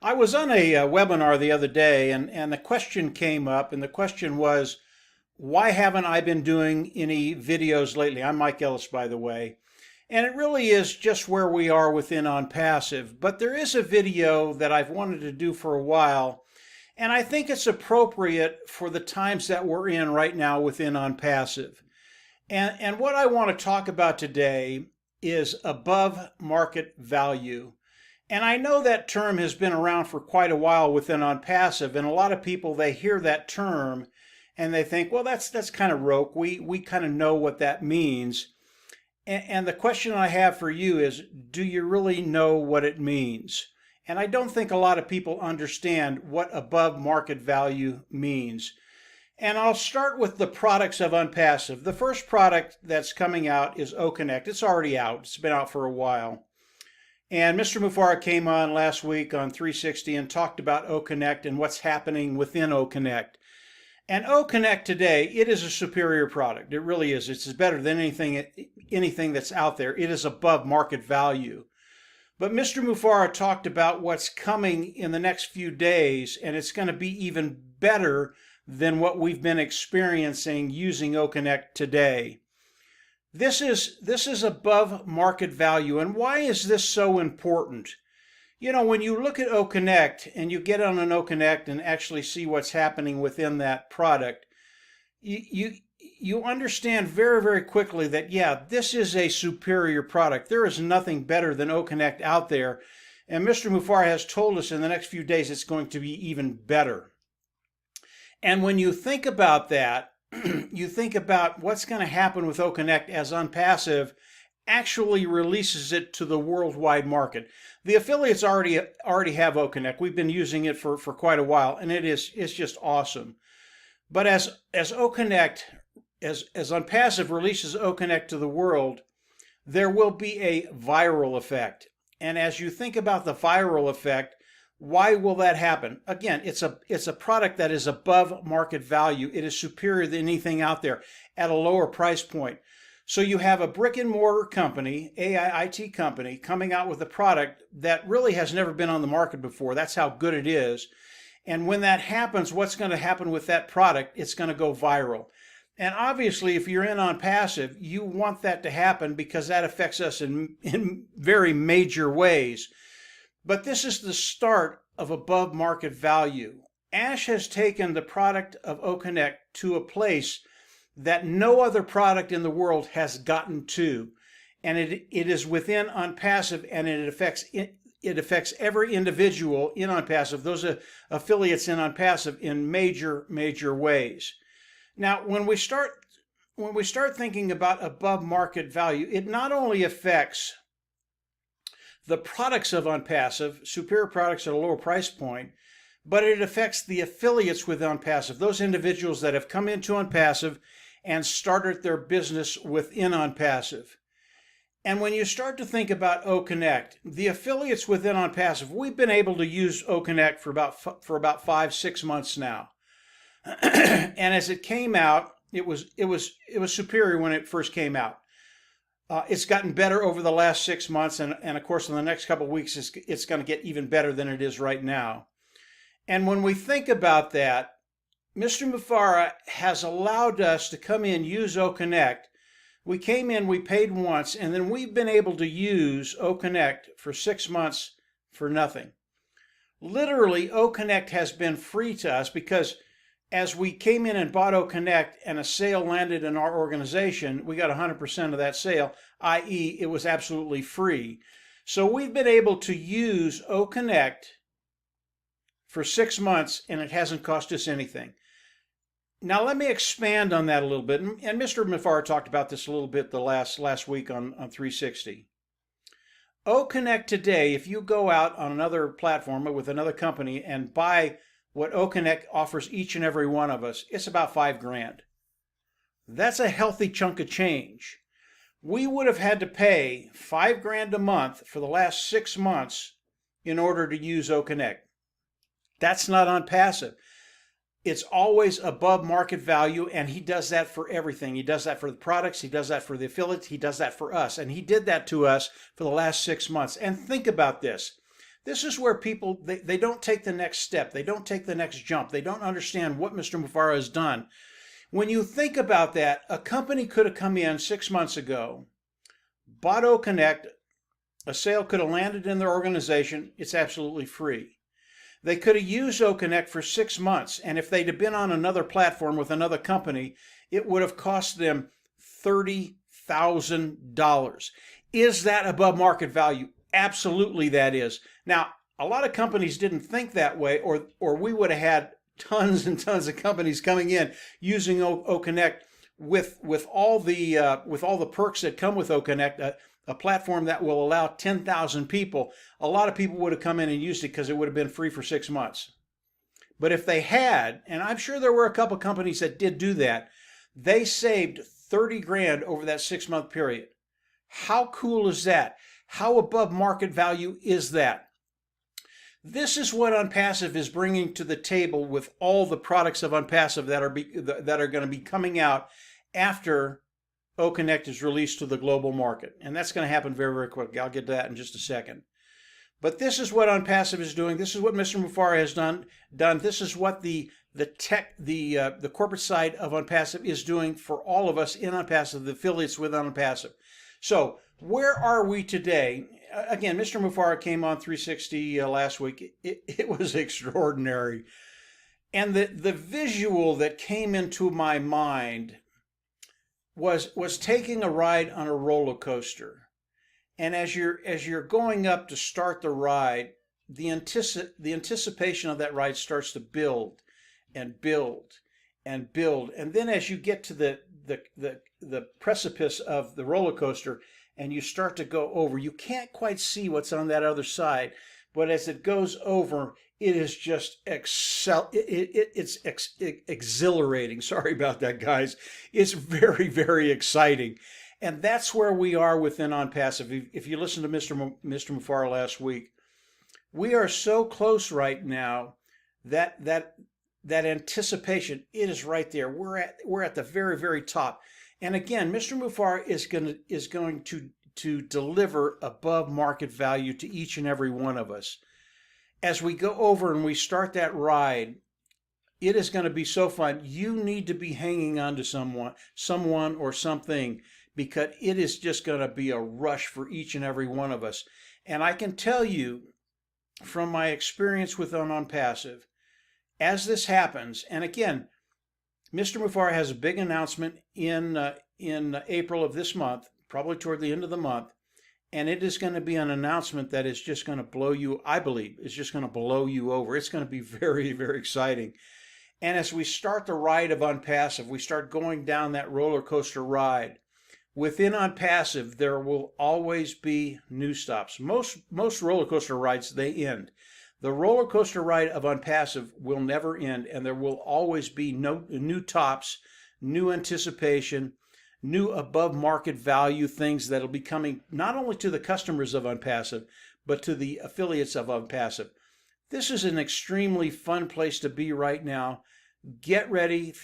I was on a webinar the other day, and the question came up, and the question was, why haven't I been doing any videos lately? I'm Mike Ellis, by the way. And it really is just where we are within Onpassive. But there is a video that I've wanted to do for a while, and I think it's appropriate for the times that we're in right now within Onpassive. And what I want to talk about today is above market value. And I know that term has been around for quite a while within Onpassive, and a lot of people, they hear that term and they think, well, that's kind of rote. We kind of know what that means. And the question I have for you is, do you really know what it means? And I don't think a lot of people understand what above market value means. And I'll start with the products of Onpassive. The first product that's coming out is OConnect. It's already out. It's been out for a while. And Mr. Mufareh came on last week on 360 and talked about OConnect and what's happening within OConnect. And OConnect today, it is a superior product. It really is. It's better than anything that's out there. It is above market value. But Mr. Mufareh talked about what's coming in the next few days, and it's going to be even better than what we've been experiencing using OConnect today. This is above market value. And why is this so important? You know, when you look at OConnect and you get on an OConnect and actually see what's happening within that product, you understand very, very quickly that, yeah, this is a superior product. There is nothing better than OConnect out there. And Mr. Mufareh has told us in the next few days it's going to be even better. And when you think about that, you think about what's going to happen with OConnect as Onpassive actually releases it to the worldwide market. The affiliates already have OConnect. We've been using it for quite a while, and it's just awesome. But as Onpassive releases OConnect to the world, there will be a viral effect. And as you think about the viral effect, why will that happen? Again, it's a product that is above market value. It is superior than anything out there at a lower price point. So you have a brick and mortar company, AIIT company, coming out with a product that really has never been on the market before. That's how good it is. And when that happens, what's going to happen with that product? It's going to go viral. And obviously, if you're in Onpassive, you want that to happen because that affects us in very major ways. But this is the start of above market value. Ash has taken the product of OConnect to a place that no other product in the world has gotten to. And it is within Onpassive, and it affects every individual in Onpassive, those affiliates in Onpassive, in major ways. Now, when we start thinking about above market value, it not only affects the products of Onpassive, superior products at a lower price point, but it affects the affiliates with Onpassive, those individuals that have come into Onpassive and started their business within Onpassive. And when you start to think about OConnect, the affiliates within Onpassive, we've been able to use OConnect for about 5-6 months now. And as it came out, it was superior when it first came out. It's gotten better over the last 6 months, and of course in the next couple of weeks it's going to get even better than it is right now. And when we think about that, Mr. Mufareh has allowed us to come in, use OConnect. We came in, we paid once, and then we've been able to use OConnect for 6 months for nothing. Literally, OConnect has been free to us because as we came in and bought OConnect and a sale landed in our organization, we got 100% of that sale, i.e. it was absolutely free. So we've been able to use OConnect for 6 months, and it hasn't cost us anything. Now let me expand on that a little bit, and Mr. Mufareh talked about this a little bit the last week on 360. OConnect today, if you go out on another platform with another company and buy what OConnect offers each and every one of us, it's about $5,000. That's a healthy chunk of change. We would have had to pay $5,000 a month for the last 6 months in order to use OConnect. That's not Onpassive. It's always above market value, and he does that for everything. He does that for the products, he does that for the affiliates, he does that for us, and he did that to us for the last 6 months. And think about this. This is where people, they don't take the next step. They don't take the next jump. They don't understand what Mr. Mufareh has done. When you think about that, a company could have come in 6 months ago, bought OConnect, a sale could have landed in their organization. It's absolutely free. They could have used OConnect for 6 months, and if they'd have been on another platform with another company, it would have cost them $30,000. Is that above market value? Absolutely that is. Now, a lot of companies didn't think that way, or we would have had tons and tons of companies coming in using OConnect with all the perks that come with OConnect, a platform that will allow 10,000 people. A lot of people would have come in and used it because it would have been free for 6 months. But if they had, and I'm sure there were a couple companies that did do that, they saved 30 grand over that 6-month period. How cool is that? How above market value is that? This is what Onpassive is bringing to the table with all the products of Onpassive that are going to be coming out after OConnect is released to the global market. And that's going to happen very, very quickly. I'll get to that in just a second. But this is what Onpassive is doing. This is what Mr. Mufareh has done. This is what the corporate side of Onpassive is doing for all of us in Onpassive, the affiliates with Onpassive. So where are we today? Again, Mr. Mufareh came on 360 last week. It was extraordinary. And the visual that came into my mind was taking a ride on a roller coaster. And as you're going up to start the ride, the anticipation of that ride starts to build and build and build. And then as you get to the precipice of the roller coaster and you start to go over, you can't quite see what's on that other side. But as it goes over, it is just exhilarating. Sorry about that, guys. It's very, very exciting. And that's where we are within Onpassive. If you listen to Mr. Mufareh last week, we are so close right now that anticipation, it is right there. We're at the very, very top. And again, Mr. Mufareh is going to deliver above market value to each and every one of us. As we go over and we start that ride, it is going to be so fun. You need to be hanging on to someone or something, because it is just going to be a rush for each and every one of us. And I can tell you from my experience with Onpassive, as this happens, and again, Mr. Mufareh has a big announcement in April of this month, probably toward the end of the month, and it is going to be an announcement that is just going to blow you, I believe, is just going to blow you over. It's going to be very, very exciting. And as we start the ride of Onpassive, we start going down that roller coaster ride. Within Onpassive, there will always be new stops. Most roller coaster rides, they end. The roller coaster ride of Onpassive will never end, and there will always be new tops, new anticipation, new above market value things that'll be coming not only to the customers of Onpassive, but to the affiliates of Onpassive. This is an extremely fun place to be right now. Get ready.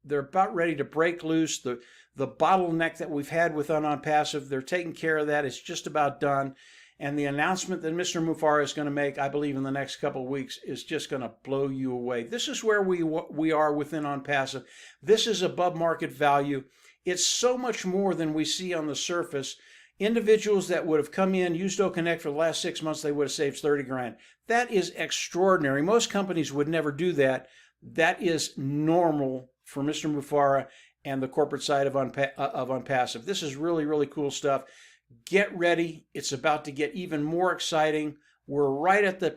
They're about ready to break loose. The bottleneck that we've had with Onpassive, they're taking care of that. It's just about done. And the announcement that Mr. Mufareh is going to make, I believe, in the next couple of weeks is just going to blow you away. This is where we are within Onpassive. This is above market value. It's so much more than we see on the surface. Individuals that would have come in, used OConnect for the last 6 months, they would have saved 30 grand. That is extraordinary. Most companies would never do that. That is normal for Mr. Mufareh and the corporate side of Onpassive. This is really, really cool stuff. Get ready. It's about to get even more exciting. We're right at the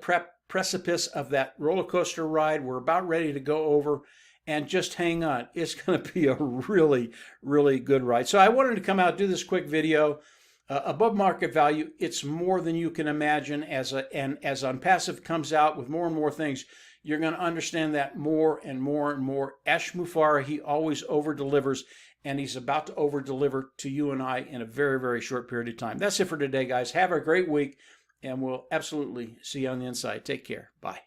precipice of that roller coaster ride. We're about ready to go over, and just hang on. It's going to be a really, really good ride. So I wanted to come out, do this quick video. Above market value, it's more than you can imagine. And as Onpassive comes out with more and more things, you're going to understand that more and more and more. Mufareh, he always over-delivers, and he's about to over-deliver to you and I in a very, very short period of time. That's it for today, guys. Have a great week, and we'll absolutely see you on the inside. Take care. Bye.